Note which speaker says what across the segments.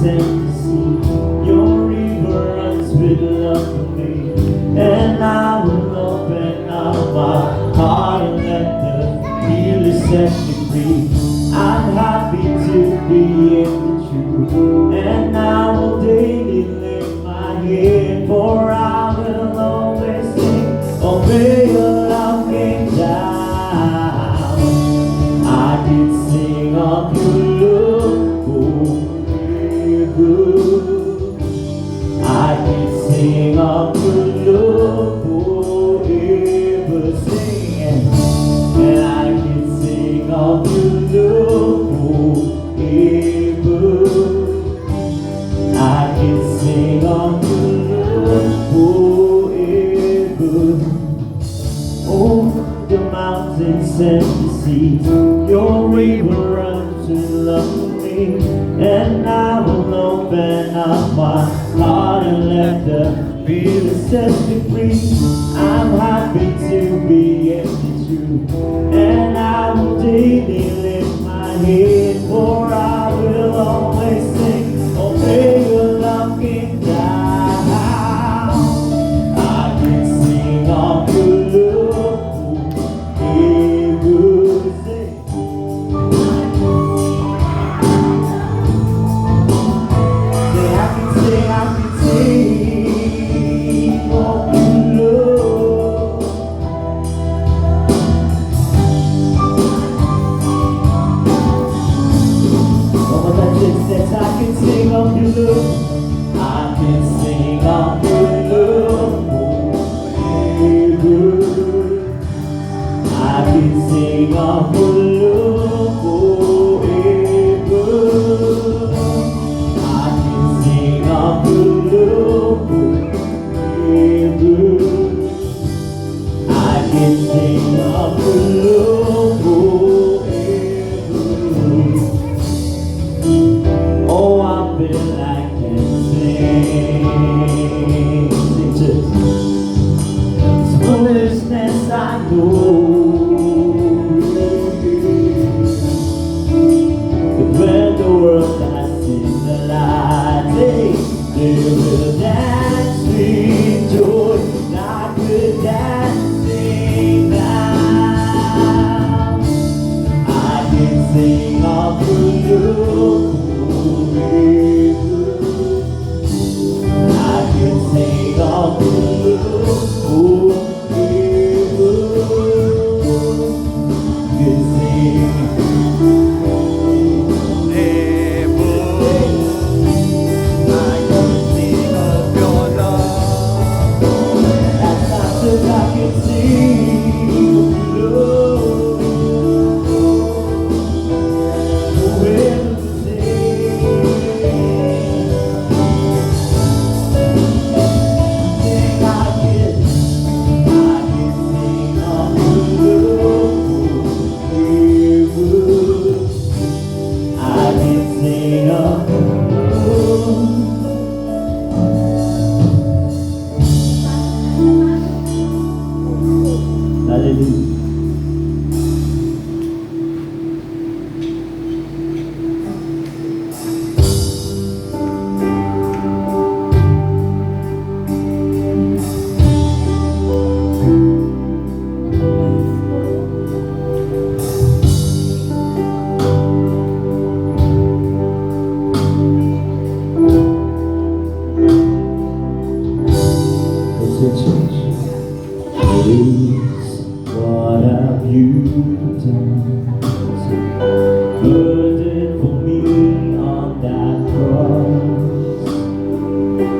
Speaker 1: and the sea. Your river runs with love for me, and I will open up my heart and let the healer set me free. I'm happy to be in the truth, and I will daily lift my head, for I will always sing, oh may your love came down. I can sing of your love, oh very good. I can sing of your love forever, singing, and I can sing of your love forever. I can sing of your love forever. Oh, the mountains and the seas, your river runs in love for me, and I will open up my heart and let the river set me free. I'm happy to be in the truth, and I will daily lift my head, for I will always sing, oh may your love came down. I can sing of your love forever, say, I can sing of your love. One more time, just that I can sing of your love. I can sing of your love forever. I can sing of your love forever. I can sing of your love forever. I can sing of your love forever. Oh, I feel I can sing. Sing just foolishness I know. But when the world has seen the light, they will dance with joy, like we're dancing now. I can sing of your love forever. I can sing of your love forever. Can sing. I can sing of your love forever, sing. I can sing of your love forever. I can sing of your love. Hallelujah. Please, what have you done? Burden for me on that cross,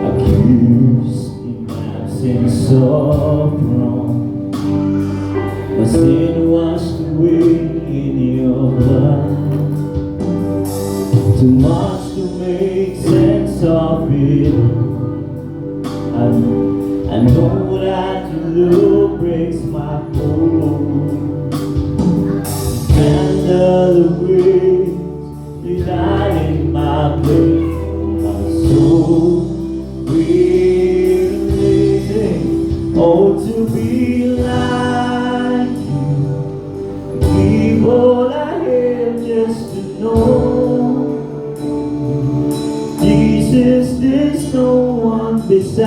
Speaker 1: accused in absence of wrong, my sin washed away in your blood. Too much to make sense of it. I know that your love breaks my bones. Handle the weight, you die in my place. My soul will sing. Oh, to be like you, give all I have just to know. there's no one besides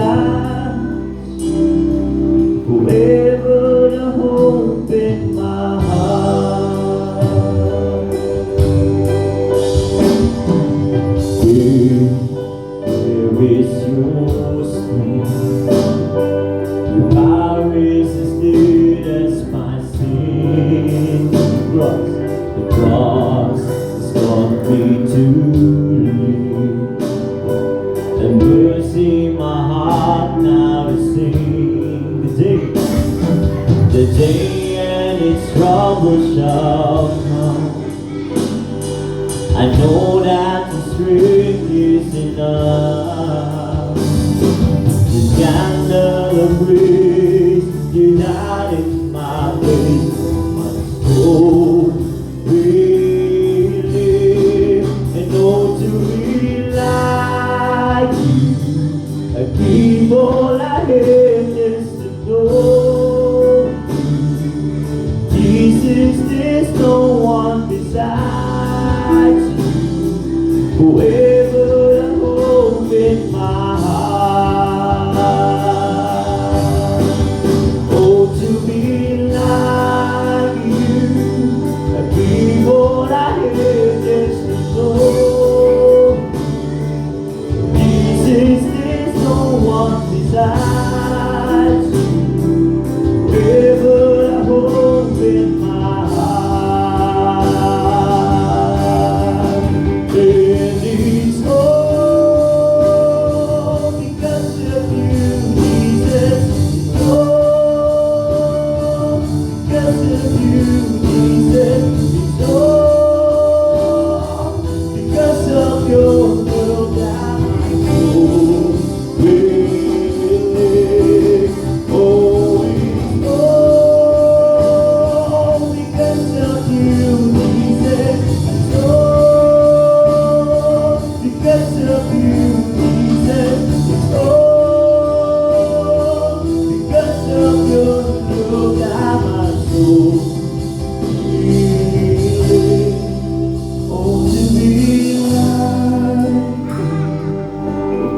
Speaker 1: forever to hope in my heart. Where is your strength? Your power is as good as my sin. The cross has taught me to live, and mercy my heart now to sing. The day and its trouble shall come. I know that the strength is enough. The candle of grace united my faith, my soul will live and know to be like you. I give all I have just to know Jesus, there's no one besides you. Forever I hope in my heart. Oh, to be like you, I give all I have just to know Jesus, there's no one besides you. Forever I hope in my heart. And it's all because of you, Jesus. It's all because of you, Jesus. It's all because of your love that my soul will live. Oh, it's all because of you, Jesus. It's all because of you, Jesus. It's all because of your love that my soul will live. Oh, to be like you,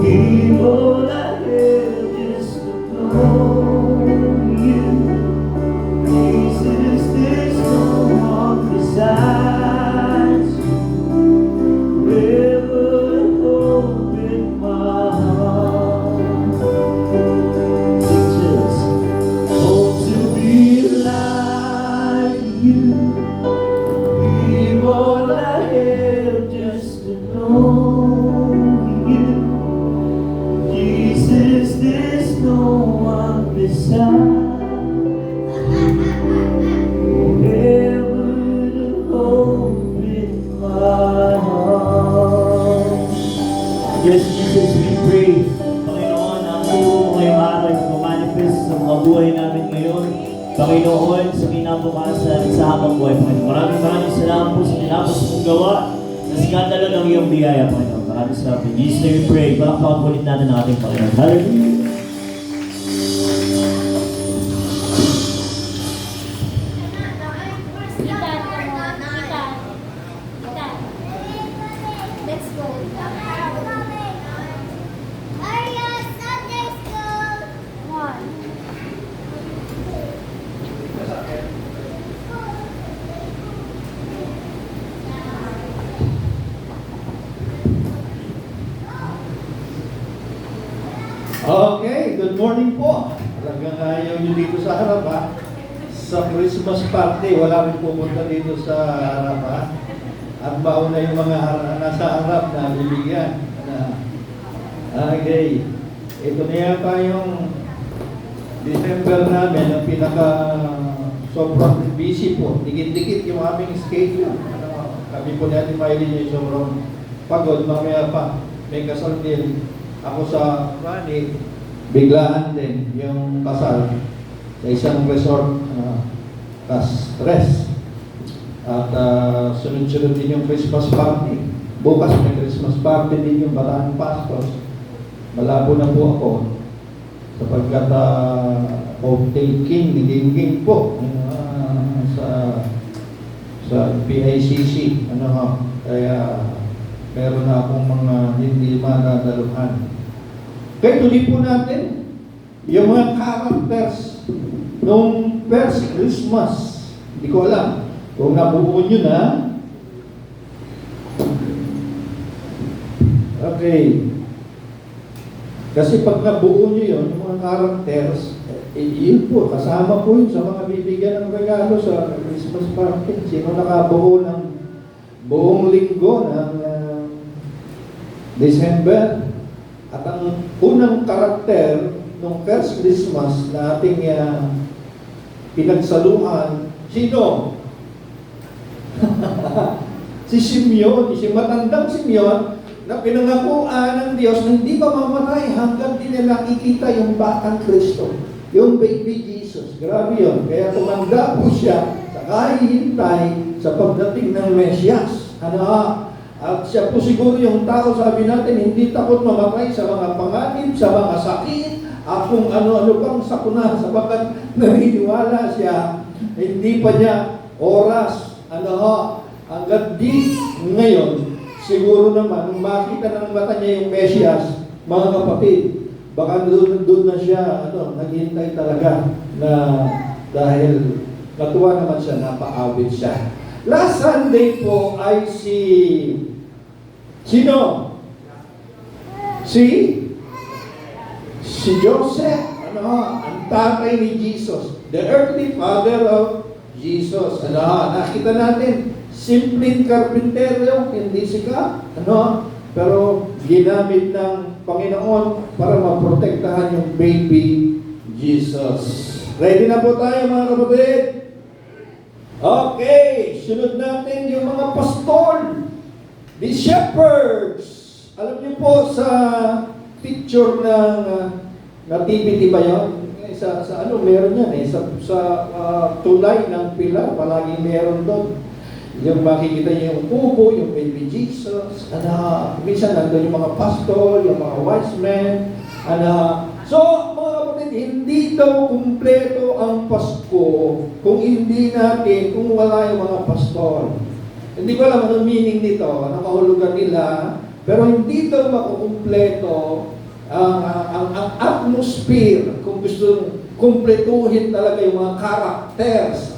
Speaker 1: give all I have just to know you. Jesus, there's no one besides you. Forever hope in my heart. Jesus, oh, to be like you. Give all I have just to know you. Jesus, there's no one beside. Forever to hope in my heart. Yes, Jesus, we pray. Panginoon, ang po ngayong araw ay manifest sa mga buhay namin ngayon. Panginoon, sa kinabukasan sa habang buhay, Panginoon. Maraming salamat po sa tinapos mong gawa sa skandalo ng iyong biyaya, Panginoon. Maraming salamat. In Jesus' name we pray. Palakpakan ulit natin ang ating Panginoon. Hallelujah.
Speaker 2: Let's go. Maria, Sunday school. One.
Speaker 3: Okay, good morning po. Talagang ayaw nyo dito sa harap ha. Sa Christmas party, wala rin pupunta dito sa harap ha. At mauna yung mga nasa harap na bibigyan. Okay, ito na yata yung December namin, ang pinaka sobrang busy po. Dikit-dikit yung aming schedule. Kami po natin mailin yung sobrang pagod. Mamaya pa, may kasal din. Ako sa Rani, biglaan din yung kasal sa isang resort, Castres. At sunod-sunod din yung Christmas party. Bukas may Christmas party din yung Bataan Pastors. Malabo na po ako sapagkat hotel king, naging po sa PICC. Kaya meron na akong mga hindi madadaluhan. Kaya tuloy po natin yung mga characters nung first Christmas. Hindi ko alam kung nabuo nyo na. Okay. Kasi pag nabuo nyo yun, yung mga characters, yun po, kasama po yun sa mga bibigyan ng regalo sa Christmas party. Sino nakabuo ng buong linggo ng December? At ang unang karakter nung first Christmas na ating pinagsaluhan, sino? Si Simeon, si matandang Simeon, na pinangakuan ng Diyos na hindi pa mamatay hanggang di nila nakikita yung batang Kristo, yung baby Jesus. Grabe yun. Kaya tumanda po siya sa kahihintay sa pagdating ng Mesyas. At siya po siguro yung tao, sabi natin, hindi takot mamatay sa mga panganib, sa mga sakit, at kung ano-ano pang sakuna, sabagat naniniwala siya, hindi pa niya oras, hanggang di ngayon, siguro naman, nung makita ng mata niya yung Mesyas, mga kapatid, baka doon na siya, naghihintay talaga na dahil natuwa naman siya, napaawit siya. Last Sunday po ay sino? Si Joseph, ang tatay ni Jesus, the earthly father of Jesus. Nakita natin, simpleng karpintero, hindi sikat, pero ginamit ng Panginoon para maprotektahan yung baby Jesus. Ready na po tayo mga kapatid? Okay, sunod natin yung mga pastol, the shepherds. Alam niyo po sa picture ng nativity ba yun? Sa meron yan sa tulay ng pilar, palagi meron doon. Yung makikita niyo yung kubo, yung baby Jesus, minsan nandun yung mga pastor, yung mga wise men, So, mga kapatid, hindi daw kumpleto ang Pasko kung wala yung mga pastor. Hindi ko alam anong meaning nito, anong kahulugan nila, pero hindi daw makukumpleto ang atmosphere kung gusto kumpletuhin talaga yung mga characters,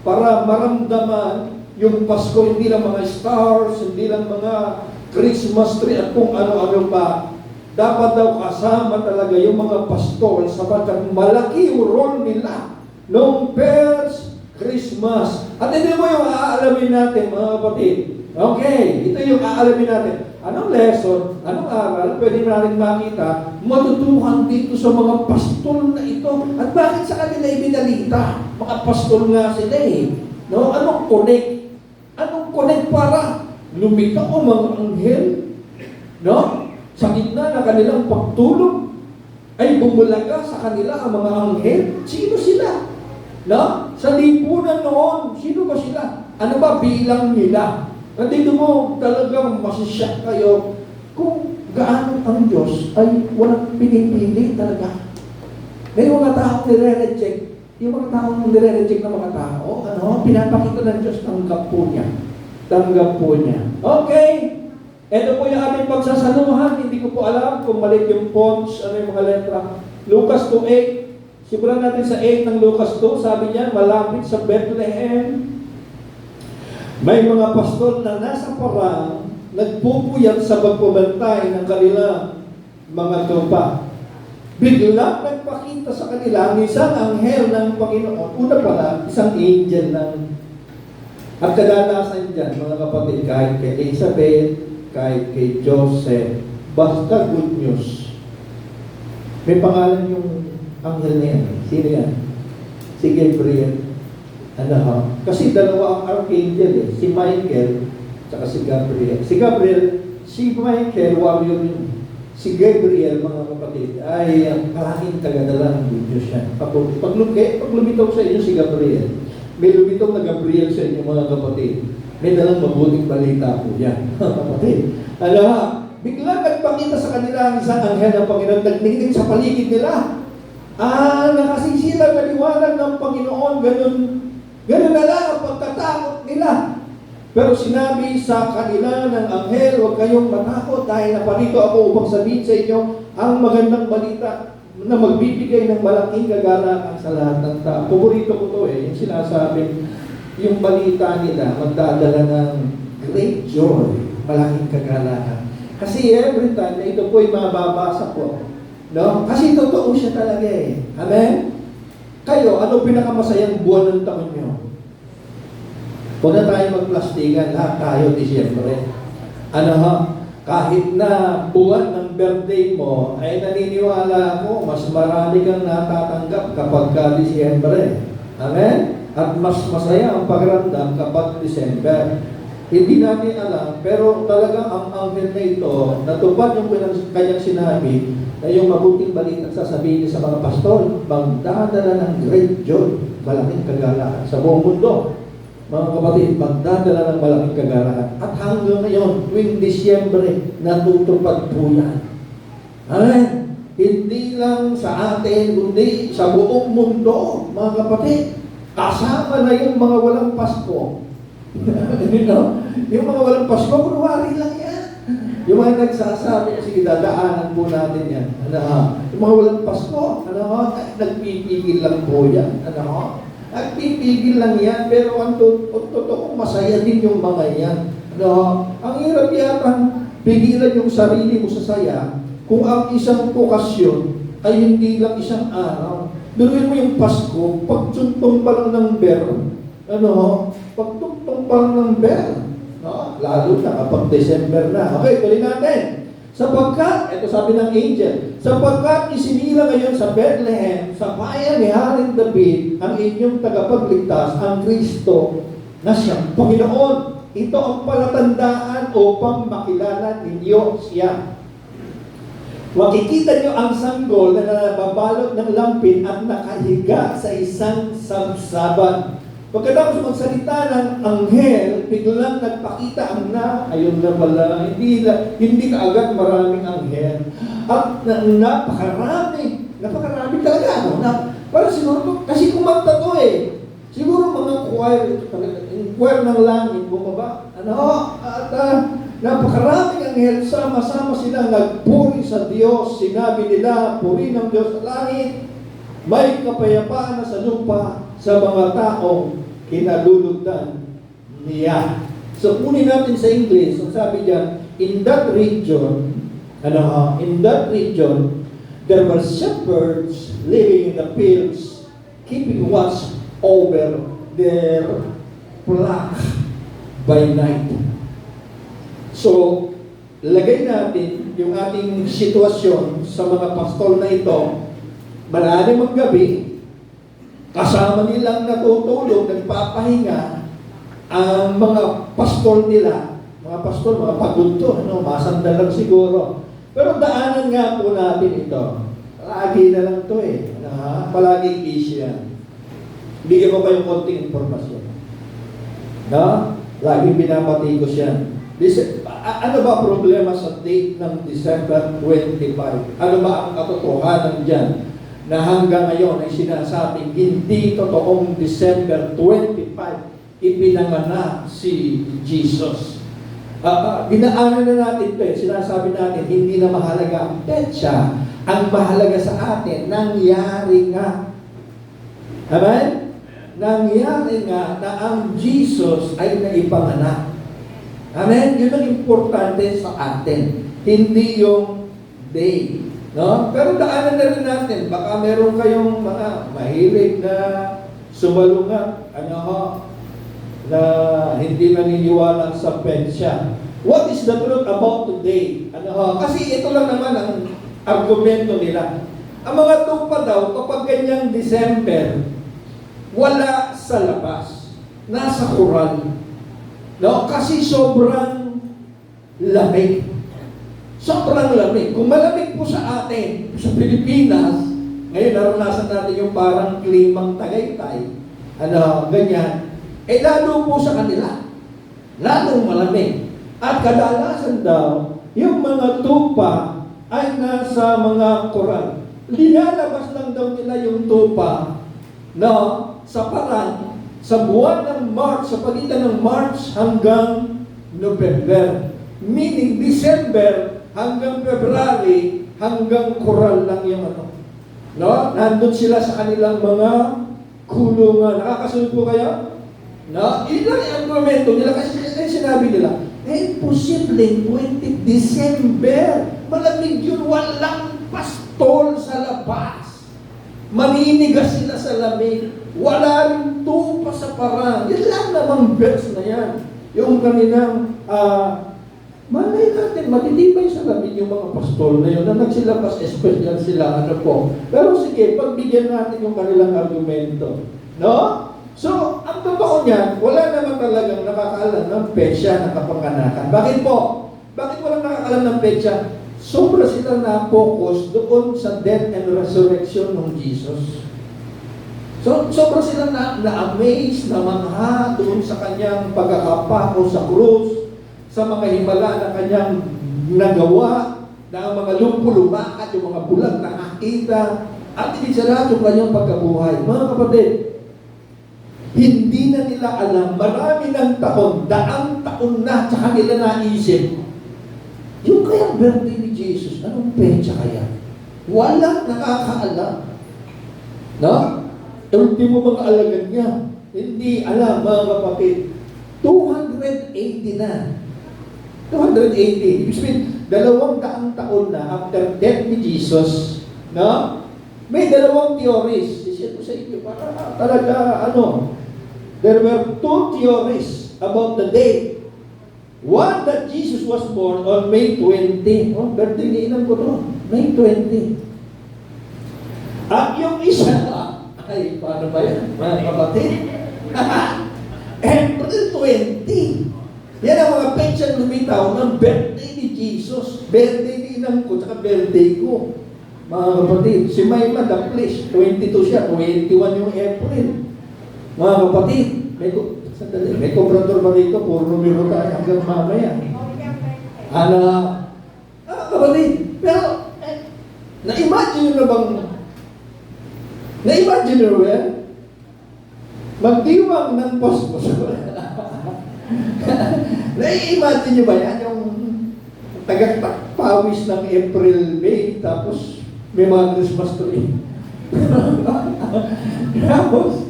Speaker 3: para maramdaman yung Pasko, hindi lang mga stars, hindi lang mga Christmas tree at kung ano-ano pa. Dapat daw kasama talaga yung mga pastor sapagkat malaki yung role nila noong first Christmas. At hindi mo yung aalamin natin, mga kapatid. Okay, ito yung aalamin natin. Anong lesson, anong aral, pwede natin makita, matutuhan dito sa mga pastor na ito. At bakit sa kanila ibinalita? Mga pastor nga sila Anong connect? Anong connect para lumitaw ang mga anghel? Sa gitna ng kanilang pagtulog, ay bumulaga sa kanila ang mga anghel. Sino sila? Sa lipunan noon, sino ba sila? Ano ba bilang nila? Nandito mo talagang masisyak kayo kung gaano ang Diyos ay walang pinipili talaga. May mga taong nire-reject. Yung mga taong nire-reject na mga tao, pinapakita ng Diyos, tanggap po niya. Tanggap po niya. Okay. Ito po yung aming pagsasaluhan. Hindi ko po alam kung maliit yung fonts, ano yung mga letra. Lucas 2:8. Simulan natin sa 8 ng Lucas 2. Sabi niya, malapit sa Bethlehem, may mga pastor na nasa parang nagpupuyat sa pagpabantay ng kanilang mga tupa. Biglang nagpakita sa kanila ang isang anghel ng Panginoon. Una pala, isang angel ng... At kadalasan dyan, mga kapatid, kahit kay Elizabeth, kahit kay Joseph, basta good news. May pangalan yung anghel na yan. Sino yan? Si Gabriel. Kasi dalawa ang archangel si Michael at si Gabriel. Si Michael, warrior yun. Si Gabriel, mga kapatid, ay palaging tagadala ng good news yan. Pag lumitaw sa inyo si Gabriel, may lumitaw na Gabriel sa inyo, mga kapatid. May dalang mabuting balita po yan, kapatid. Biglang nagpakita sa kanila ang isang anghel ng Panginoon, nagninig sa paligid nila. Nakasisilang na liwanag ng Panginoon, ganun na lang ang pagkatakot nila. Pero sinabi sa kanila ng anghel, huwag kayong matakot dahil naparito ako upang sabihin sa inyo ang magandang balita na magbibigay ng malaking kagalakan sa lahat ng tao. Paborito ko to yung sinasabi, yung balita nila magdadala ng great joy, malaking kagalakan. Kasi every time na ito po'y mababasa po, no? Kasi totoo siya talaga Amen? Kayo, ano pinakamasayang buwan ng taon nyo? Huwag na tayo magplastikan, lahat tayo Disyembre. Kahit na buwan ng birthday mo, ay naniniwala ako, mas marami kang natatanggap kapag ka Disyembre. Amen? At mas masaya ang pakiramdam kapag December. Hindi natin alam, pero talagang ang anghel na ito, natupad yung kanyang sinabi, na yung mabuting balita sasabihin niya sa mga pastor, magdadala ng great joy, malaking kagalakan sa buong mundo. Mga kapatid, magdadala ng malaking kagalakan. At hanggang ngayon, tuwing Disyembre, natutupad po yan. Amen? Hindi lang sa atin, kundi sa buong mundo, mga kapatid. Kasama na yung mga walang Pasko. Yung mga walang Pasko, kunwari lang yan. Yung mga nagsasabi, sige, dadaanan po natin yan. Yung mga walang Pasko, nagpipigil lang po yan. Nagpipigil lang yan, pero ang totoo, masaya din yung mga yan. Ang hirap yata, pigilan yung sarili mo sa saya, kung ang isang okasyon ay hindi lang isang araw. Biruin mo yung Pasko, pagtuntong pa lang ng bell, pagtuntong pa lang ng bell, lalo na kapag December na. Okay, tuloy natin. Sapagkat, ito sabi ng angel, sapagkat isinila ngayon sa Bethlehem, sa bayan ni Haring David, ang inyong tagapagligtas, ang Kristo, na siyang Panginoon. Ito ang palatandaan upang makilala ninyo siya. Makikita nyo ang sanggol na nababalot ng lampin at nakahiga sa isang sabsaban. Pagkatapos magsalita ng anghel, biglang nagpakita ang ayun na pala, hindi kaagad maraming anghel. At napakarami talaga. Para siguro, kasi kumanta to siguro mga choir ng langit, bumaba. At napakaraming anghel, sama-sama sila nagpuri sa Diyos. Sinabi nila, puri ng Diyos sa langit. May kapayapaan na sa lupa sa mga taong kinalulugdan niya. So, kunin natin sa English. So, sabi diyan, in that region, there were shepherds living in the fields, keeping watch over their flock by night. So, lagay natin yung ating sitwasyon sa mga pastol na ito. Malalim ang gabi, kasama nilang natutulog, nagpapahinga ang mga pastol nila. Mga pastol, mga pagudto, masandal lang siguro. Pero daanan nga po natin ito. Lagi na lang ito palaging issue yan. Bigyan ko kayong konting informasyon. Laging binabatikos yan. Ano ba problema sa date ng December 25? Ano ba ang katotohanan dyan? Na hanggang ngayon ay sinasabing hindi totoong December 25 ipinanganak si Jesus. Dinaanan na natin ito sinasabi natin hindi na mahalaga ang petsa, ang mahalaga sa atin, nangyari nga. Amen? Nangyari nga na ang Jesus ay naipanganak. Amen? Yun ang importante sa atin. Hindi yung day. Pero daanan na rin natin. Baka meron kayong mga mahilig na sumalungat, na hindi naniniwala sa pensya. What is the truth about today? Kasi ito lang naman ang argumento nila. Ang mga tupa daw, kapag ganyang December, wala sa labas. Nasa kural. Kasi sobrang lamig. Sobrang lamig. Kung malamig po sa atin, sa Pilipinas, ngayon naranasan natin yung parang klimang Tagaytay, ganyan, lalo po sa kanila. Lalong malamig. At kadalasan daw, yung mga tupa ay nasa mga koral. Linalabas lang daw nila yung tupa, sa parang, sa buwan ng March, sa pagitan ng March hanggang November. Meaning, December hanggang February, hanggang Coral lang yung ano. No? Nandun sila sa kanilang mga kulungan. Nakakasunod po kayo? No? Yun lang yung argumento nila kasi sinabi nila, posibleng 20 December, malamig yun, walang pastol sa labas. Maninigas sila sa lamig. Wala rin tupa sa parang. Yan lang namang verse na yan. Yung kanilang, malay natin, matitibay sa lamig yung mga pastol na yun, na nagsilabas, especial sila, ano po. Pero sige, pagbigyan natin yung kanilang argumento. No? So, ang totoo niyan, wala naman talagang nakakaalam ng petsa ng kapanganakan. Bakit po? Bakit walang nakakaalam ng petsa? Sobra sila na-focus doon sa death and resurrection ng Jesus. So, sobra sila na-amaze, na-mangha doon sa kanyang pagkakapako sa krus, sa mga himala na kanyang nagawa, na ang mga lumpo lumakad, yung mga bulag nakakita, at hindi sa lahat yung kanyang pagkabuhay. Mga kapatid, hindi na nila alam, marami ng taon, daang taon na sa kanila naisip, yung kayang birthday ni Jesus, anong petsa kaya? Walang nakakaalam. No? Ultimo mga alagad niya, hindi alam, mga kapatid. 280 na. 280. Ibig sabihin, 200 taon na after death ni Jesus, no? May dalawang theories. Isip ko sa inyo, para talaga, there were two theories about the date. One, that Jesus was born on May 20. Oh, birthday ni inang ko to. May 20. At yung isa, ay, paano ba yan? Mga kapatid? April 20. Yan ang mga petsa lumitaw ng birthday ni Jesus. Birthday ni inang ko, tsaka birthday ko. Mga kapatid, si Mayma Daplis, 22 siya, 21 yung April. Mga kapatid, may komprador ba rito? Puro numero tayo hanggang mamaya. Kapatid, pero, na-imagine nyo na bang, na-imagine nyo ba yan? Magdiwang ng pospos. Na-imagine nyo ba yan? Yung tagapawis ng April, May, tapos may mga Christmas tree. Tapos,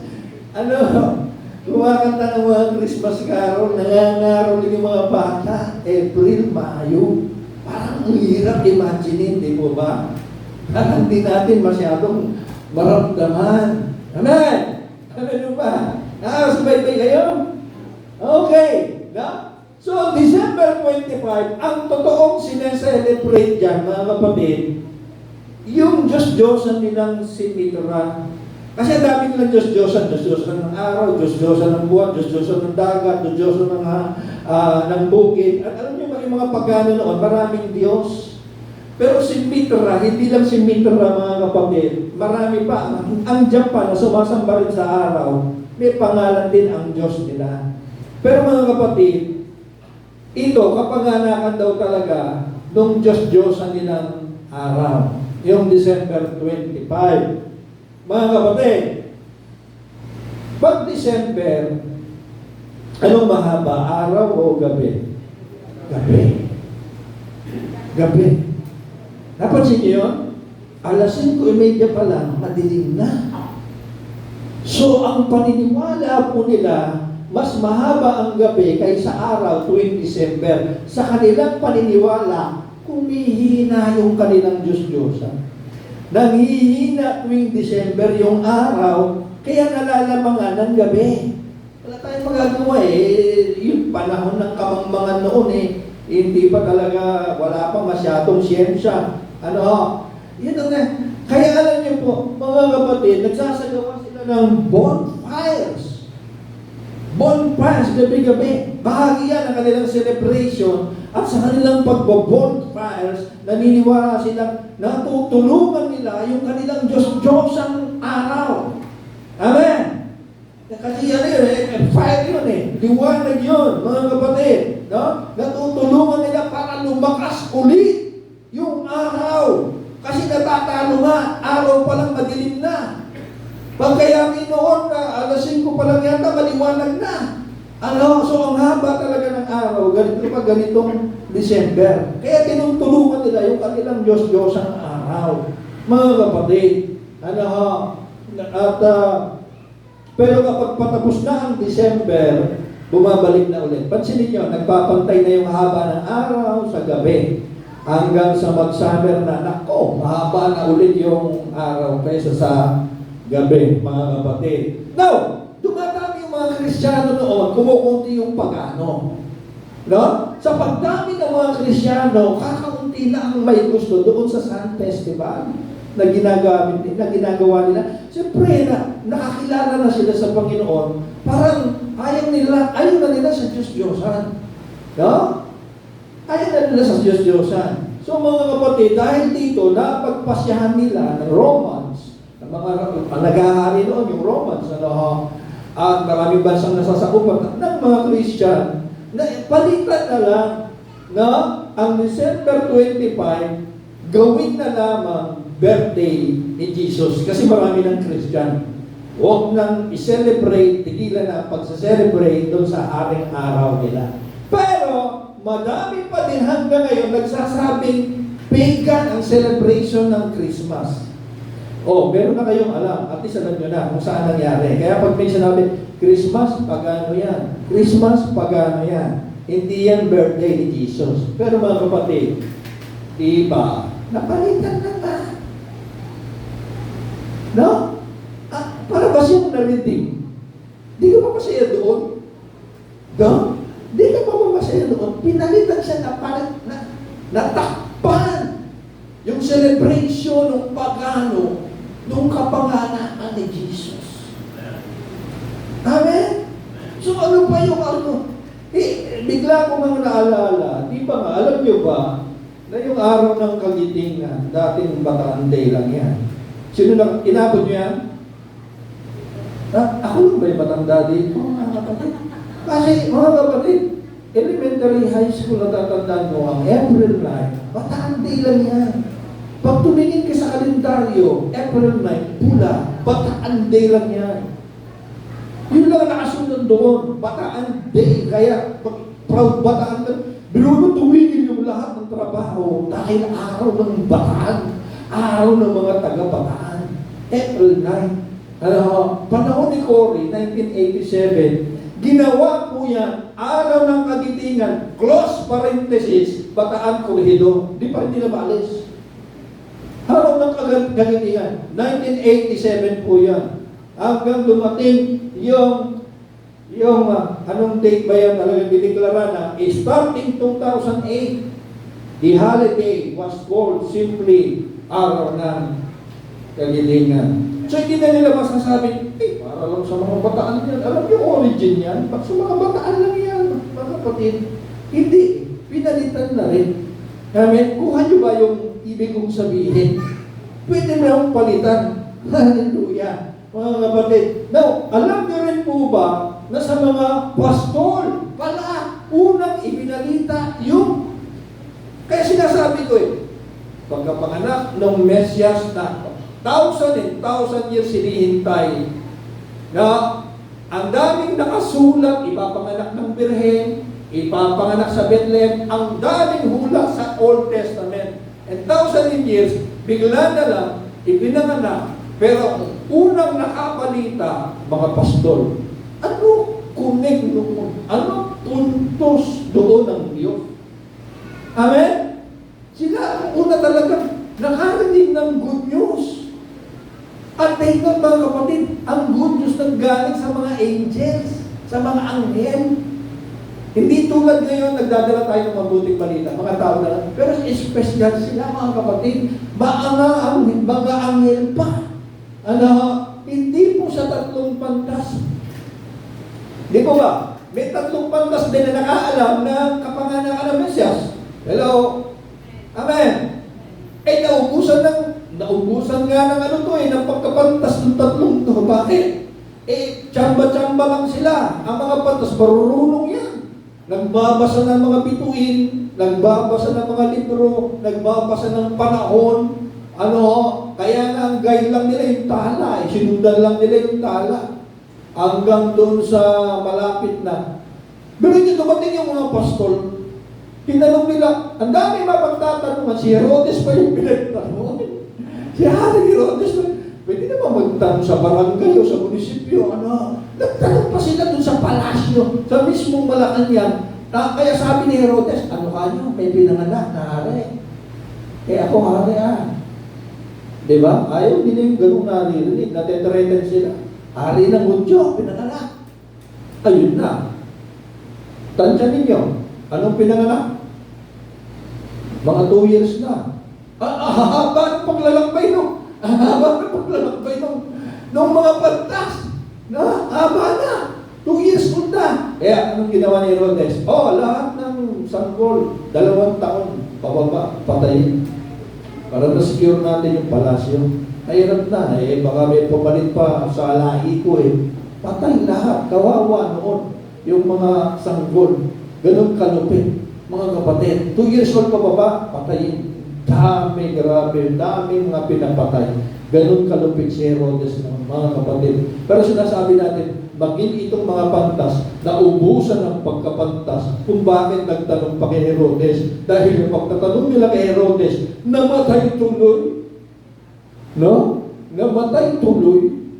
Speaker 3: kumakanta ng mga Christmas carol, nangangarol yung mga bata, April, Mayo. Parang ang hirap imagine, di po ba? Parang di natin masyadong maramdaman. Amen! Ano ba? Nakakasabay kayo? Okay. No? So, December 25, ang totoong sineselebrate dyan, mga kapatid, yung Diyos-Diyosan nilang si Mitra. Kasi dami nilang Diyos-Diyosan. Diyos-Diyosan ng araw, Diyos-Diyosan ng buwan, Diyos-Diyosan ng dagat, Diyos-Diyosan ng bukid. At alam niyo ba, yung mga pagano noon, maraming Diyos. Pero si Mitra, hindi lang si Mitra, mga kapatid, marami pa. Ang Japan na sumasamba rin sa araw, may pangalan din ang Diyos nila. Pero mga kapatid, ito, kapanganakan daw talaga nung Diyos-Diyosan nilang araw. Yung December 25. Mga kapatid, pag December, anong mahaba? Araw o gabi? Gabi. Gabi. Napansin niyo yun? Alas 5:30 pa lang, madilim na. So, ang paniniwala po nila, mas mahaba ang gabi kaysa araw tuwing December. Sa kanilang paniniwala, kumihina yung kanilang Diyos-Diyosan. Nanghihina tuwing December yung araw, kaya nalalamangan ng gabi. Wala tayong magagawa yung panahon ng kamangmangan noon hindi pa talaga, wala pa masyadong siyensya. Yun ang kaya alam niyo po, mga kapatid, nagsasagawa sila ng bonfires. Bonfires, gabi-gabi. Bahagi yan ng kanilang celebration. At sa kanilang pagbo-bonfires, naniniwala silang natutulungan nila yung kanilang Diyos-Diyosang araw. Amen! Kasi fire yun liwanag yun, mga kapatid. No? Natutulungan nila para lumakas ulit yung araw. Kasi natatalo nga, araw pa lang madilim na. Pag kaya noon na alas 5 pa lang yata, maliwanag na. Ano, so ang haba talaga ng araw, ganito pa ganitong December. Kaya tinutulungan nila yung kanilang Diyos-Diyosang araw. Mga kapatid, ano ho, at pero kapag patapos na ang December, bumabalik na ulit. Pansinin nyo, nagpapantay na yung haba ng araw sa gabi. Hanggang sa mag-summer na, nako, mahaba na ulit yung araw kaysa sa gabi, mga kapatid. Now, dumadami yung mga Kristiyano noon, kumukunti yung pagano. No? Sa pagdami ng mga Kristiyano, kakaunti na ang may gusto doon sa Sun Festival na ginagawa nila. Siyempre, nakakilala na sila sa Panginoon. Parang ayaw na nila sa Diyos-Diyosan. No? Ayaw na nila sa Diyos-Diyosan. So mga kapatid, dahil dito, napagpasyahan nila ng Romans, ng mga naghahari noon yung Romans, at maraming bansang nasasakupan ng mga Christian, na palitan na lang na ang December 25, gawin na lamang birthday ni Jesus. Kasi marami ng Christian. Huwag nang i-celebrate, tigilan na pagsa-celebrate doon sa ating araw nila. Pero, madami pa din hanggang ngayon nagsasabing pagan ang celebration ng Christmas. Oh, meron na kayong alam. At least alam nyo na kung saan nangyari. Kaya pag may sinabi, Christmas, pagano yan. Christmas, pagano yan. Hindi yan birthday ni Jesus. Pero mga kapatid, iba, napalitan na ba? No? Para ba siyang nariting? Di ka pa masaya doon? No? Di ka pa masaya doon? Pinalitan siya na parang natakpan yung celebration ng pagano nung kapanganakan ni Jesus. Amen? So ano pa yung ano? Bigla ko nga naalala, di ba nga, alam nyo ba, na yung araw ng kagitingan, dating Bataan Day lang yan. Sino na, inabot nyo yan? Ako lang ba yung matanda dito? Mga kapatid. Kasi, mga kapatid, elementary high school na tatandaan mo ang April 9, Bataan Day lang yan. Pag tumingin ka sa kalendaryo, April 9, pula, Bataan Day lang yan. Yun lang nakasunod doon, Bataan Day. Kaya, proud Bataan lang. Binuno tumingin yung lahat ng trabaho dahil araw ng Bataan, araw ng mga taga-Bataan. April 9. Panahon ni Cory, 1987, ginawa po yan, araw ng kagitingan, close parenthesis, Bataan Corregidor. Di pa rin nabaalis. Araw ng kagitingan, 1987 po yan. Hanggang dumating yung anong date ba yan talagang dineklara na, starting 2008, the holiday was called simply araw ng kagitingan. So hindi na nila masasabi, para lang sa mga Bataan yan. Alam niyo origin yan? Ba't sa mga Bataan lang yan, mga kapatid? Hindi. Pinalitan na rin. Amen? Kuha niyo ba yung ibig kong sabihin? Pwede na akong palitan. Hallelujah. Mga kapatid. Now, alam niyo rin po ba na sa mga pastol, pala, unang ibinalita yung, kaya sinasabi ko pagkapanganak ng Mesyas na 1,000 years sinihintay na ang daming nakasulat, ipapanganak ng Birhen, ipapanganak sa Bethlehem, ang daming hula sa Old Testament. And 1,000 years, bigla na lang, ipinanganak. Pero unang nakabalita, mga pastol, ano connect doon? Ano tuntos doon ng Diyos? Amen? Sila ang una talaga nakarinig ng good news. At tingnan mga kapatid, ang good news nang galing sa mga angels, sa mga anghel. Hindi tulad ngayon, nagdadala tayo ng mabuting balita, mga tao na lang. Pero espesyal sila mga kapatid, mga anghel pa. Hindi po sa 3 pantas. Di po ba? May 3 pantas din na nakaalam ng kapanganakan ng Mesyas. Hello? Amen. Naubusan nga ng ng pagkapantas ng 3 to. Bakit? Tsamba-tsamba lang sila. Ang mga pantas, marurunong yan. Nagbabasa ng mga bituin, nagbabasa ng mga libro, nagbabasa ng panahon. Kaya nga ang guide lang nila yung tala. Sinundan lang nila yung tala. hanggang doon sa malapit na. Pero hindi dumating yung mga pastol. Tinanong nila, ang dami mapagtatanungan, si Herodes pa yung pinagtanungan. Si Hari Herodes, pwede naman magtanong sa barangay o sa munisipyo, ano? Nagtanong pa sila doon sa palasyo, sa mismong Malacanang. Kaya sabi ni Herodes, ano ka nyo? May pinanganak na hari. Ako hari Diba? Ayaw nila yung ganung naririnig, natetreten sila. Hari ng Hudyo, pinanganak. Ayun na. Tansya ninyo, anong pinanganak? Mga 2 years na. Haba ng paglalakbay nung mga pantas. Haba na. 2 years old na. Anong ginawa ni Herodes? Lahat ng sanggol, 2 taon, pababa, patayin. Para na-secure natin yung palasyo. Hirap na. Baka may pumalit pa sa lahi ko Patay lahat. Kawawa noon. Yung mga sanggol. Ganun kalupit. Mga kapatid. 2 years old pababa, patayin. Dami, grabe. Daming mga pinapatay. Ganun kalupit si Herodes ng mga kapatid. Pero sinasabi natin, maging itong mga pantas, naubusan ng pagkapantas kung bakit nagtanong pa kay Herodes. Dahil yung pagtatanong nila kay Herodes, namatay tuloy. No? Namatay tuloy.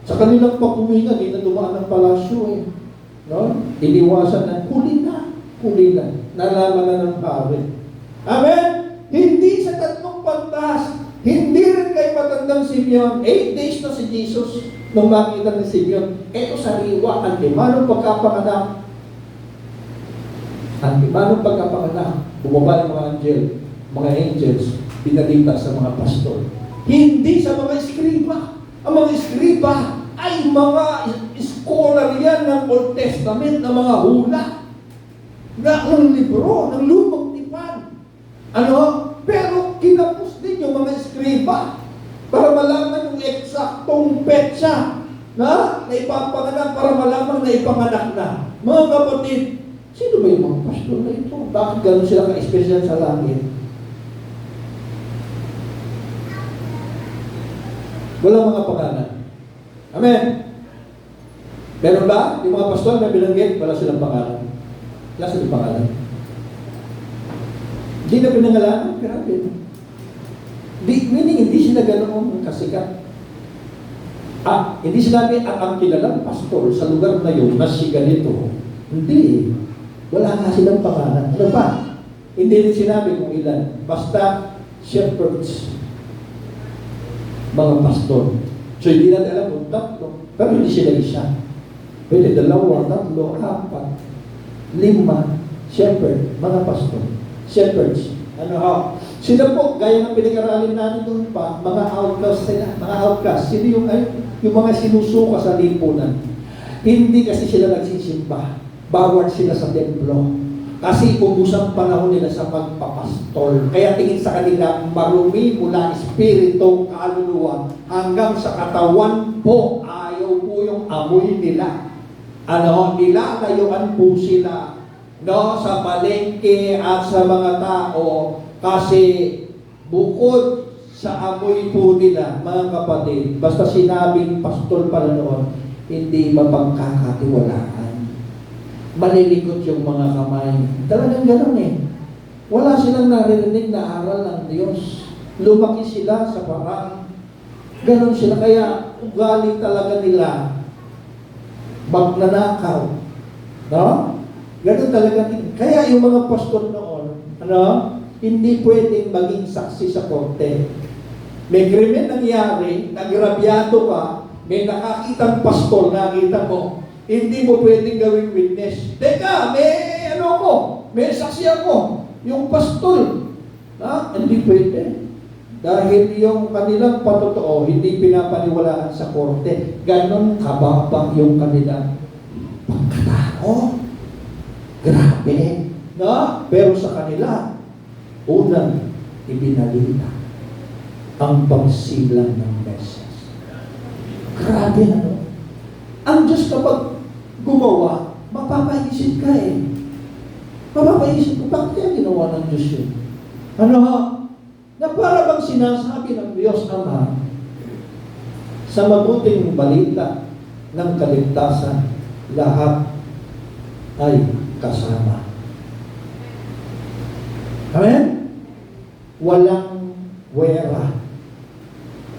Speaker 3: Sa kanilang pakumingan, hindi na dumaan ng palasyo No? Iniwasan na, huli na. Nalaman na ng hari. Amen? Hindi sa 3 pantas, hindi rin kay matandang Simeon. 8 days na si Jesus nung makita ni Simeon. Ito sariwa, ang limanong pagkapanganak. Bumaba yung mga angels, pinalita sa mga pastor. Hindi sa mga eskriba. Ang mga eskriba ay mga scholar yan ng Old Testament, ng mga hula. Ng libro, ng lumang tipan. Pero kinapos din yung mga eskriba para malaman yung eksaktong petsa na ipapanganak, para malaman na ipanganak na. Mga kapatid, sino ba yung mga pastor na ito? Bakit gano'n sila ka-espesyal sa langit? Walang mga pangalan. Amen? Meron ba? Yung mga pastor na bilanggit, wala silang pangalan. Wala silang pangalan. Hindi na pinangalanan, grabe. Meaning, hindi sila ganoong kasikat. Hindi sinabi ang kilalang pastor sa lugar na yun na si ganito. Hindi. Wala nga silang pangalan. Ano ba? Hindi rin sinabi kung ilan. Basta shepherds. Mga pastor. So hindi natin alam kung 3. Pero hindi sila isa. Pwede 2, 3, 4, 5. Shepherd. Mga pastor. Shepherds. Sila po, gaya ng pinag-aralin natin doon pa, mga outcasts sila. Mga outcasts. Sino yung mga sinusuka sa lipunan. Hindi kasi sila nagsisimba. Bawal sila sa templo. Kasi ubusang panahon nila sa pagpapastol. Kaya tingin sa kanila, marumi mula espiritu, kaluluwa, hanggang sa katawan po, ayaw po yung amoy nila. Nilalayuan po sila sa palengke at sa mga tao kasi bukod sa amoy po nila, mga kapatid, basta sinabing pastol pala noon, hindi mapagkakatiwalaan. Malilikot yung mga kamay. Talagang gano'n Wala silang naririnig na aral ng Diyos. Lumaki sila sa parang. Gano'n sila. Kaya ugali talaga nila magnanakaw. Gano'n talaga. Kaya yung mga pastor noon, hindi pwedeng maging saksi sa korte. May krimen nangyari, nagrabyado ka, may nakakitang pastor, nakita mo, hindi mo pwedeng gawing witness. Teka, may saksi ako, yung pastor. Hindi pwede. Dahil yung kanilang patotoo, hindi pinapaniwalaan sa korte. Ganon kababang yung kanilang pagkatao. Grabe. Pero sa kanila, unang ibinalita ang pagsilang ng message. Grabe Ang Diyos kapag gumawa, mapapaisip ka Mapapaisip ko, bakit kaya ginawa ng Diyos yun? Na para bang sinasabi ng Diyos Ama sa mabuting balita ng kaligtasan, lahat ay kasama. Amen? Walang wera.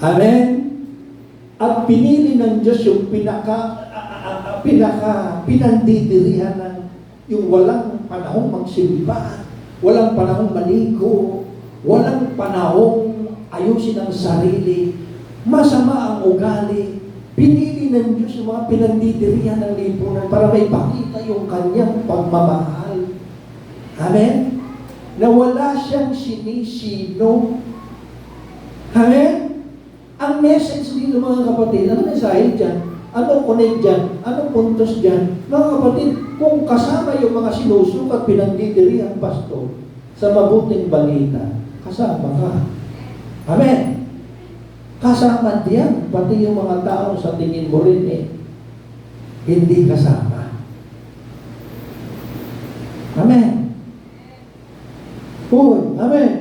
Speaker 3: Amen? At pinili ng Diyos yung pinandidirihan ng yung walang panahong magsimba, walang panahong maligo, walang panahong ayusin ang sarili, masama ang ugali. Pinili ng Diyos yung mga pinandidirihan ng lipunan para may pakita yung kanyang pagmamahal. Amen? Na wala siyang sinisino. Amen? Ang message dito mga kapatid, ano mensahe dyan? Ano connect dyan? Anong puntos dyan? Mga kapatid, kung kasama yung mga sinusukat pinandidirihan pastor sa mabuting balita, kasama ka. Amen? Kasama diyan, pati yung mga tao sa tingin mo rin hindi kasama. Amen? Uy, amen.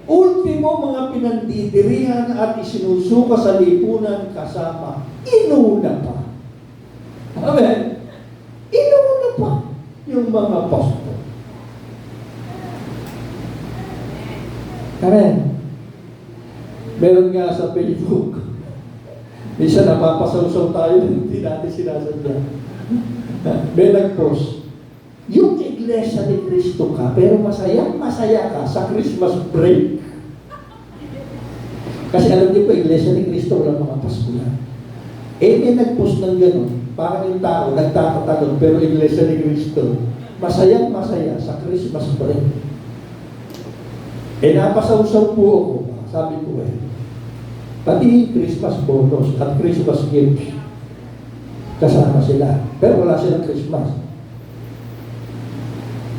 Speaker 3: Ultimo mga pinandidirihan at isinusuka sa lipunan kasama. Inuna pa. Amen. Inuna pa yung mga pastor. Amen. Meron nga sa Facebook. Minsan napapasawsaw tayo, hindi natin sinasadya. May nag-post. Yung iglesia ni Cristo ka, pero masaya ka sa Christmas break. Kasi alam niyo po, iglesia ni Cristo, walang mga Pasko yan. May nag-post ng gano'n, parang yung tao, nagtatatalon, pero iglesia ni Cristo, masaya sa Christmas break. Napasawsaw po ako, sabi ko pati Christmas bonus at Christmas gift, kasama sila, pero wala silang Christmas.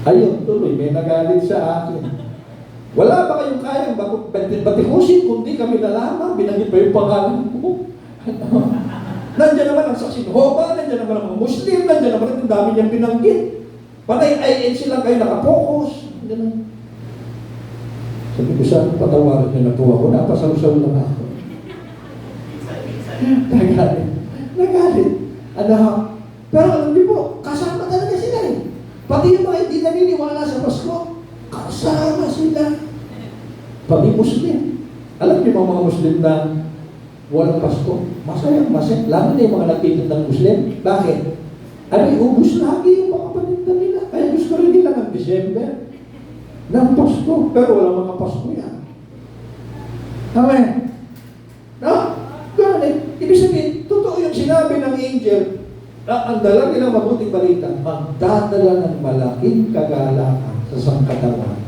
Speaker 3: Ayun, tuloy, may nagalit sa akin. Wala ba kayong kayang batikusin kundi kami nalaman, binanggit pa yung pangalan ko. Nandiyan naman ang saksi ng Jehovah, nandiyan naman ang mga Muslim, nandiyan naman ang dami niyang binanggit. Panay INC lang kayo nakapokus. Sabi ko saan, patawarin niyo na po ako, napasawsaw lang ako. Nagalit. Pero alam niyo po, kasama talaga sila Pati yung mga hindi naniniwala sa Pasko, kasama sila. Pati Muslim. Alam niyo mga Muslim na walang Pasko, masaya. Lalo na yung mga nagtitindang Muslim. Bakit? Ubus lagi yung mga paninda nila. Kaya gusto rin nila ng December, ng Pasko. Pero walang mga Pasko yan. Amen? No? Ganun Ibig sabihin, totoo yung sinabi ng angel, ang dala nilang mabuting balita, magdadala ng malaking kagalakan sa sangkatawan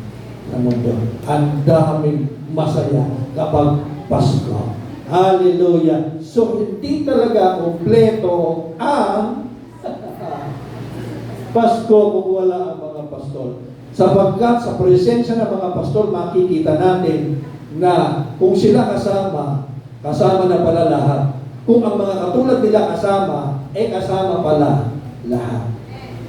Speaker 3: ng mundo. Ang daming masaya kapag Pasko. Hallelujah! So, hindi talaga kompleto ang Pasko kung wala ang mga pastol. Sapagkat sa presensya ng mga pastol, makikita natin na kung sila kasama na pala lahat. Kung ang mga katulad nila kasama pala lahat.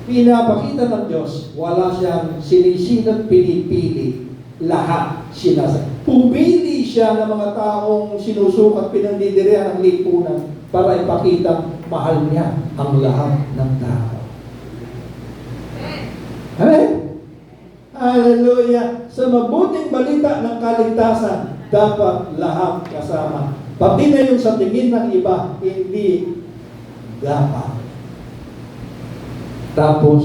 Speaker 3: Pinapakita ng Diyos, wala siyang sinisinat pinipili. Lahat sinasa. Pumili siya ng mga taong sinusukat pinandidirihan ng lipunan para ipakita mahal niya ang lahat ng tao. Amen? Hallelujah! Sa mabuting balita ng kaligtasan, dapat lahat kasama. Pati na yung sa tingin ng iba, hindi dapat. Tapos,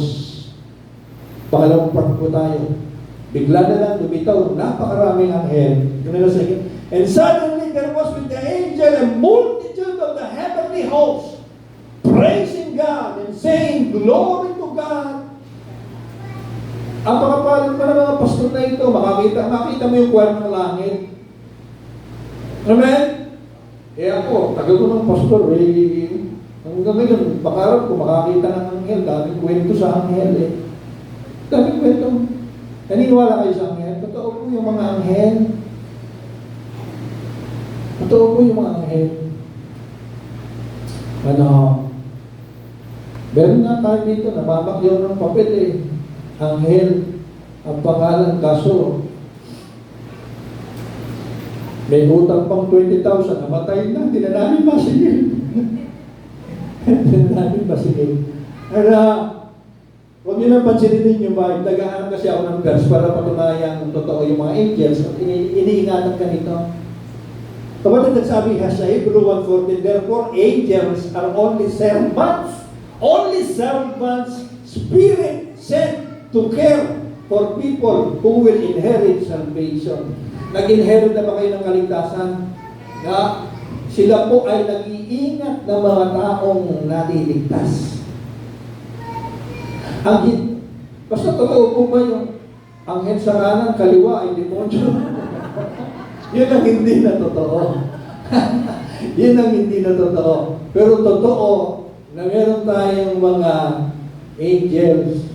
Speaker 3: pangalawang part po tayo. Bigla na lang lumitaw, napakaraming anghel. And suddenly there was with the angel a multitude of the heavenly host, praising God and saying, Glory to God. Ang pakapalit pa ng mga pastor na ito, makita mo yung kwan ng langit. Amen? Ako, tagal ko ng pastor, hanggang ngayon, bakarap ko makakita ng anghel, daming kwento sa anghel Daming kwento. Naniniwala kayo sa anghel? Totoo po yung mga anghel. Totoo po yung mga anghel. Meron nga tayo dito, namamakyaw ng papel Anghel, ang pangalan, kaso may utang pang 20,000, namatay na, hindi na namin masingil. Hindi namin pasilin. Kaya, huwag niyo nang pansinin ninyo ba, nag-aaral kasi ako ng verse para patunayan kung totoo yung mga angels at iniingatan ka nito. Kapatid, nagsabi sa Hebrew 1:14, therefore angels are only servants, spirit sent to care for people who will inherit salvation. Nag-inherit na ba kayo ng kaligtasan? Na sila po ay nag-iingat ng mga taong naliligtas. Basta totoo po ba yung anghel sa kanan, kaliwa ay demonyo? Yun ang hindi na totoo. Yun ang hindi na totoo. Pero totoo na meron tayong mga angels.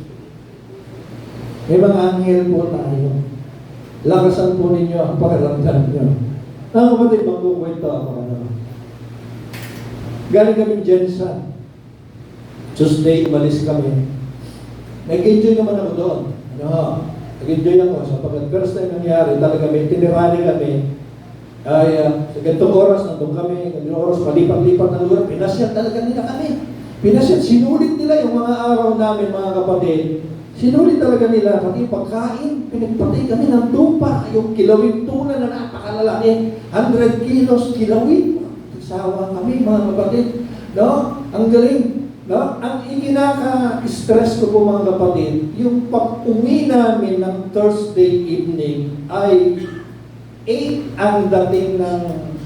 Speaker 3: May mga anghel po tayo. Lakasan po ninyo ang pakiramdam nyo. Ang kapatid, magkukwento ako. Galing kami Jensen. Tuesday, umalis kami. Nag-enjoy naman ako doon. Nag-enjoy ako sapagkat first time nangyari, talaga may tinirali kami. Ay, sa ganitong oras, nandun kami, ganitong oras, palipat-lipat ng lugar, pinasyat talaga nila kami. Pinasyat, sinulit nila yung mga araw namin, mga kapatid. Sinulit talaga nila, pati pagkain, pinagpatay kami ng tupa, yung kilawin tuna na napakalalaki, 100 kilos kilawin. Sawa kami, mga kapatid. No? Ang galing. No? Ang ikinaka-stress ko po, mga kapatid, yung pag-uwi namin ng Thursday evening ay 8 ang dating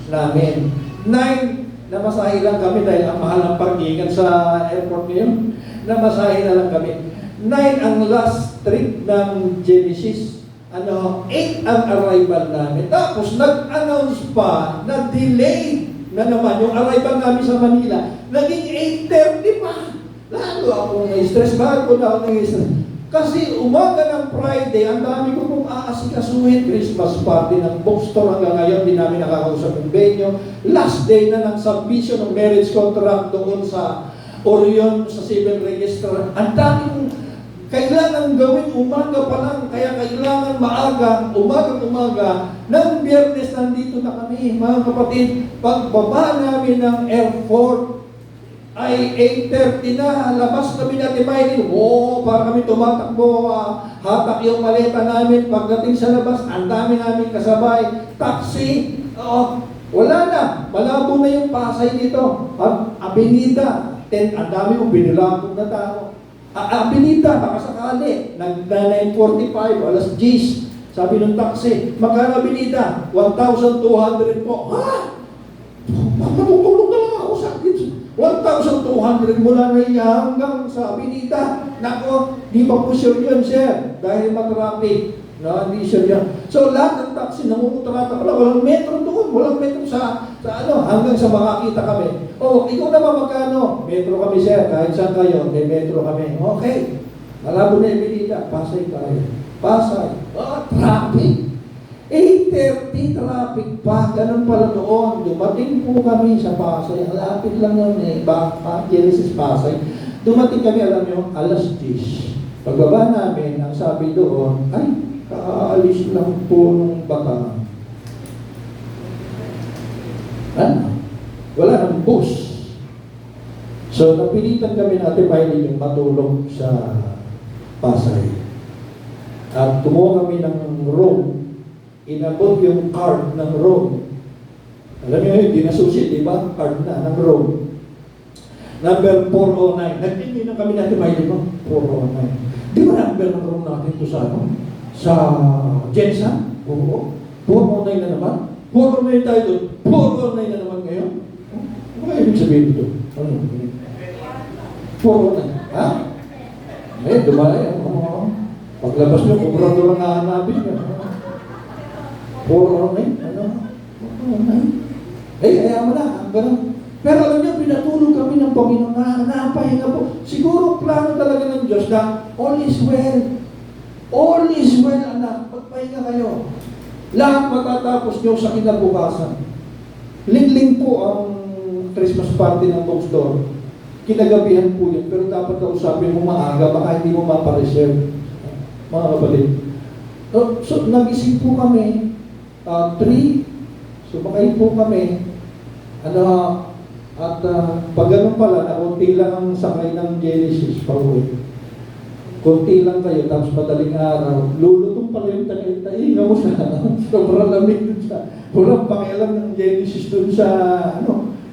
Speaker 3: namin. 9 namasahe lang kami dahil ang mahal ng parkingan sa airport ngayon. Namasahe na lang kami. 9 ang last trip ng Genesis. 8 ang arrival namin. Tapos nag-announce pa na delay na naman yung arrival namin sa Manila. Naging 8:30 pa. Lalo akong na-stress. Bakit ko na ako na-stress? Kasi umaga ng Friday, ang dami ko pong aasikasuhin. Christmas party ng bookstore hanggang ngayon, di namin nakakausap ng venue. Last day na ng submission ng marriage contract doon sa Orion, sa Civil Register. Ang daming kailangan gawin umaga pa lang, kaya kailangan maaga, umaga, ng Biyernes nandito na kami, mga kapatid. Pagbaba namin ng airport, ay 8:30 na, labas kami natin Maylin. Para kami tumatakbo, hatak yung maleta namin. Pagdating sa labas, ang dami namin kasabay. Taxi, wala na. Malabo na yung Pasay dito. Avenida, ang dami kong binilabog na tao. Avenida, baka sakali. Nag-9:45, alas 10. Sabi ng taxi, magkano Avenida? 1,200 po. Matutulog na lang ako sa akin. 1,200 mula na iya hanggang sa Avenida. Nako, di pa po sure yun, sir. Dahil matraffic. No, hindi sure yun. So, lahat ng taxi, nangungutrata pala. Walang metro doon. Walang metro sa hanggang sa makakita kami. Ikaw naman magkano? Metro kami, sir. Kahit saan kayo, may metro kami. Okay. Malabo na Avenida. Pasay tayo. Pasay. Traffic. 8:30 traffic pa, ganun pala doon. Dumating po kami sa Pasay. Alapit lang yun Genesis Pasay. Dumating kami, alam nyo, alas 10. Pagbaba namin, ang sabi doon, ay, kaalis lang po nung baka. Wala nang bus. So, napilitan kami natin Maylin yung matulog sa Pasay. At kumuha kami ng room. Inabot yung card ng room. Alam niyo yun, dinasusi, di ba? Card na ng room. Number 409. Nagtingin na kami natin, Maylin mo, 409. Di ba number ng room natin ito sa Sa Jensen? Oo. 409 na naman. 409 tayo doon. 409 na naman ngayon. Ano kaya ibig sabihin dito? 409. Ha? Ngayon, dumalay. Paglabas nyo, kubrador ang hahanapin nyo. 409? Kaya mo na, ganun. Pero alam niyo, pinatulog kami ng Panginoon na napahinga po. Siguro plano talaga ng Diyos na all is well. All is well, anak. Magpahinga kayo. Lahat matatapos nyo sa kinabukasan. Lingling po ang Christmas party ng bookstore. Kinagabihan po yun. Pero dapat kausapin mo maaga, baka hindi mo mapareserve. Mga kapatid. So, nagising po kami. 3, sumakay po kami. At pag ganun pala, na konti lang ang sakay ng Genesis pauwi. Konti lang kayo, tapos madaling araw, lulutong pala yung tainga mo sa sobrang lamig dun sa, walang pakialam ng Genesis dun sa,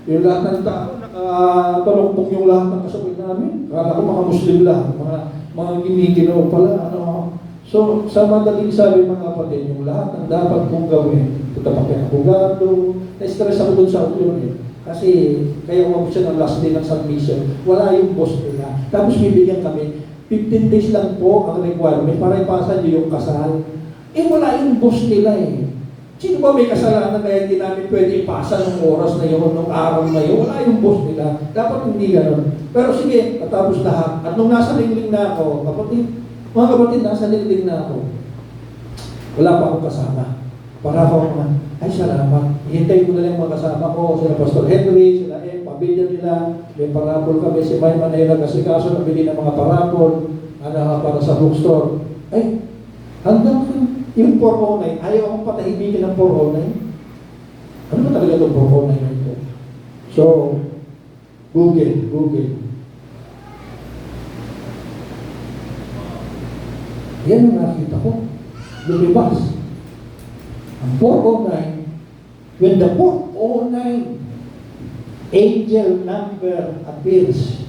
Speaker 3: yung lahat ng tao, nakatalokbong yung lahat ng kasabay namin. Kala ko mga Muslim lang, mga giniginoo pala, So, sa madaling sabi mga kapatid, yung lahat ng dapat kong gawin, punta pa kaya abogado, na-stress ako dun sa audio eh. Kasi, kaya umabot siya ng last day ng submission, wala yung boss nila. Tapos bibigyan kami, 15 days lang po ang requirement para ipasa niyo yung kasal. Wala yung boss nila eh. Sino ba may kasalanan kaya hindi namin pwede ipasa ng oras na yun, ng araw na yun? Wala yung boss nila. Dapat hindi ganun. Pero sige, katapos lahat. At nung nasa lingling na ako, mga kapatid, nasa lingling na ako. Wala pa akong kasama. Para ako naman, ay salamat. Hintay ko na lang mga kasama ko, sila Pastor Henry, sila pamilya nila, may parapol kami, si May Manila kasi kaso nabili ng mga parapol, para sa bookstore. Ay, hanggang yung 409, ayaw akong patahimigin ng 409. Ano ba talaga itong 409 na ito? So, Google. Yan ang nakita ko. Lumibas. Ang 409, when the 409 angel number appears,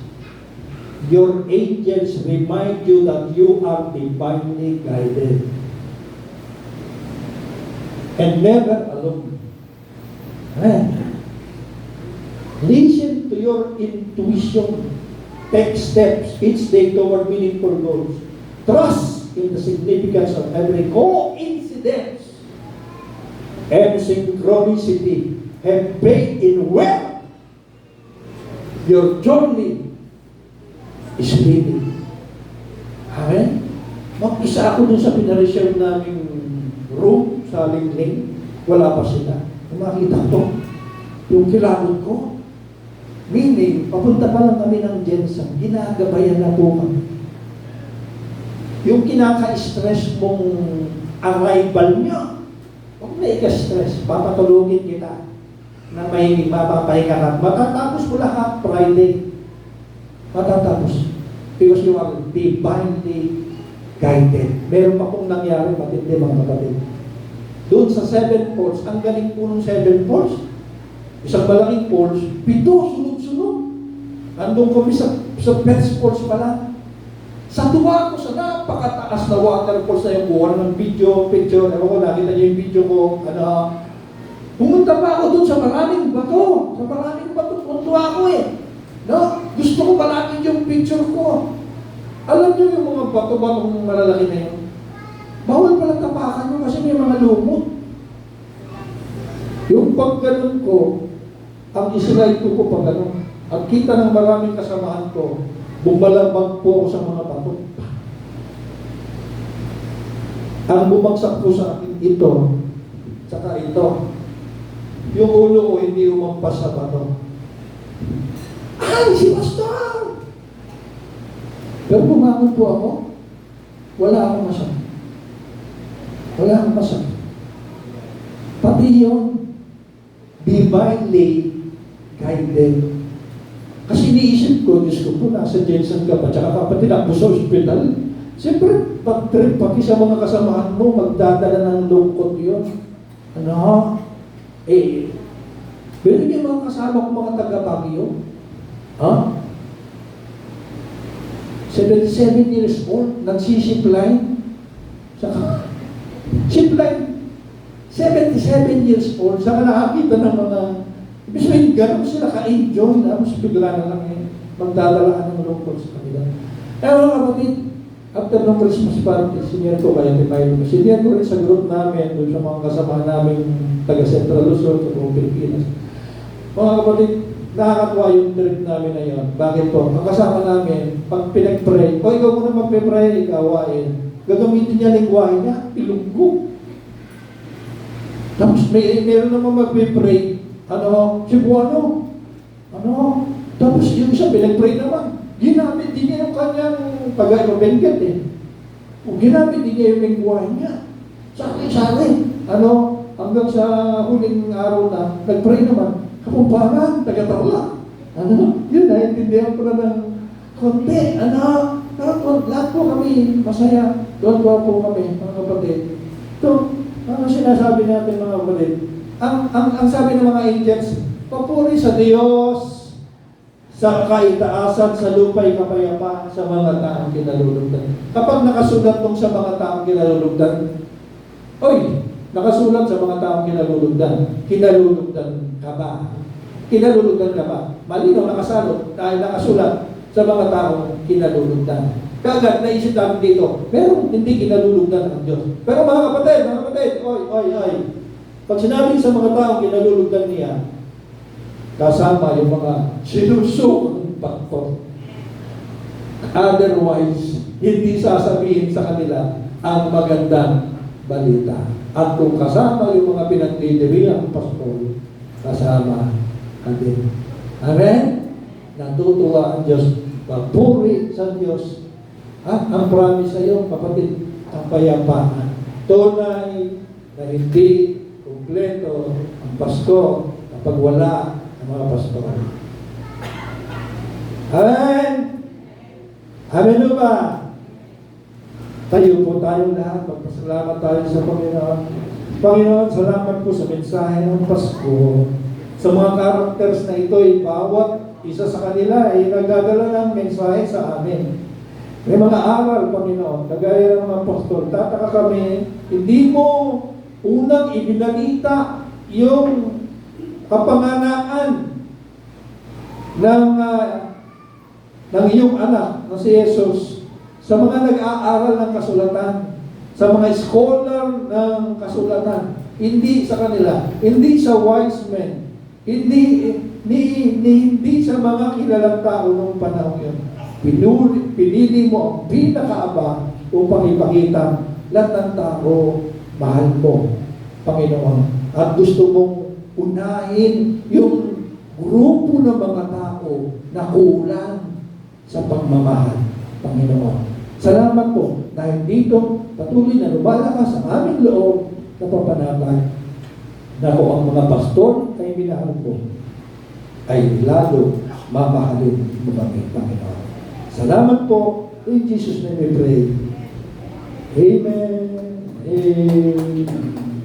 Speaker 3: your angels remind you that you are divinely guided and never alone. Listen to your intuition. Take steps each day toward meaningful goals. Trust in the significance of every coincidence and synchronicity. Have faith in where your journey is leading. Amen? Mag-isa ako dun sa pinareserve naming room sa Lingling. Wala pa sila. Makita ko, yung kilabot ko, meaning, papunta pa lang kami ng Jensen, ginagabayan na po kami. Yung kinaka-stress mong arrival nyo, huwag na ika-stress, papatulugin kita na may mapapahinga ka. Matatapos mo lahat Friday. Matatapos. Because you are divinely guided. Meron pa kong nangyari, matindi mga kapatid. Doon sa 7 falls, ang galing po ng 7 falls. Isang malaking falls, 7 sunod-sunod. Nandun kami sa Pets Falls pala. Sa tuwa ko sa napakataas na waterfalls na yung buwan ng picture. Ewan ko, nakita niyo yung video ko. Pumunta pa ako doon sa maraming bato. Sa maraming bato, puntua ako eh. No? Gusto ko palagi yung picture ko. Alam niyo yung mga bato-batong malalaki na yun? Bawal pala tapakan nyo kasi may mga lumot. Yung pagganon ko, ang islide ko pagganon. At kita ng maraming kasamahan ko, bumalabag po ako sa mga bato. Ang bumagsak po sa akin ito, saka ito. Yung ulo ko hindi umampas sa bato. Ay, si Pastor! Pero bumangon po ako, wala akong masakit. Wala akong masakit. Pati yun, divinely guided. Kasi iniisip ko, Diyos ko po, nasa Jensen ka pa, tsaka kapatid ako sa ospital. Siyempre, pag-trip pati sa mga kasamahan mo, magdadala ng lungkot yun. Pero yung mga kasama ko, mga taga-Baguio, 77 years old, nagsisipline. Saka, zipline, 77 years old, saka nakakita ng mga, ibig sabihin, gano'n sila ka-enjoy na, mas bigla na lang magdadalaan ng lungkot sa kanila. Mga kapatid, after ng Christmas party, senior ko kaya Timayo, senior ko rin sa group namin, doon sa mga kasama namin, taga-Central Luzon, sa buong Pilipinas. Mga kapatid, nakakatuwa yung trip namin na yun. Bakit po? Ang kasama namin, pag pinag-pray, ikaw muna magpe-pray, ikawain. Gagamitin niya lingwahe niya, ilunggo. Tapos meron naman magpe-pray, Cebuano. Tapos yung isa, pinag-pray naman. Ginamit din niya yung kanyang pag-ibabengkat eh. Ginamit din niya yung lingwahe niya. Sari-sari. Hanggang sa huling araw na, nag-pray naman. Kapumpangan, taga-Tarlac. Yun, naiintindihan ko na ng konti. Lahat po kami masaya. Doon po kami, mga kapatid. Ito, ano sinasabi natin mga kapatid? Ang sabi ng mga angels, papuri sa Diyos, sa kaitaasan, sa lupa'y kapayapaan sa mga taong kinalulugdan. Kapag nakasulat tong sa mga taong kinalulugdan, nakasulat sa mga taong kinalulugdan ka ba? Kinalulugdan ka ba? Malinaw, nakasulat sa mga taong kinalulugdan. Kagad naisip namin dito, pero hindi kinalulugdan ang Diyos. Pero mga kapatid, pag sinabi sa mga taong kinalulugdan niya, kasama yung mga sinusukang faktor. Otherwise, hindi sasabihin sa kanila ang magandang balita. At kung kasama yung mga pinagdidiriang pastor, kasama ka din. Amen? Natutuwa ang Diyos. Papuri sa Diyos. Ang promise sa iyo, kapatid, ang kapayapaan. Tunay na hindi kumpleto ang Pasko kapag wala mga pastor. Amen? Amen ba? Tayo po tayong lahat. Magpasalamat tayo sa Panginoon. Panginoon, salamat po sa mensahe ng Pasko. Sa mga characters na ito, bawat isa sa kanila ay nagdadala ng mensahe sa amin. May mga aral, Panginoon, kagaya ng mga pastor. Tataka kami, hindi mo unang ibinalita yung kapanganaan ng iyong anak na si Jesus sa mga nag-aaral ng kasulatan, sa mga scholar ng kasulatan, hindi sa kanila, hindi sa wise men, hindi sa mga kilalang tao noong panahon yun. Pinili mo ang pinakaaba upang ipakita lahat ng tao mahal mo, Panginoon, at gusto mong unahin yung grupo ng mga tao na kulang sa pagmamahal, Panginoon. Salamat po dahil dito patuloy na lumalakas ang aming loob na papanatag na kung ang mga pastor ay minahal ko ay lalo mamahalin mo kami, Panginoon. Salamat po. In Jesus' name we pray. Amen. Amen.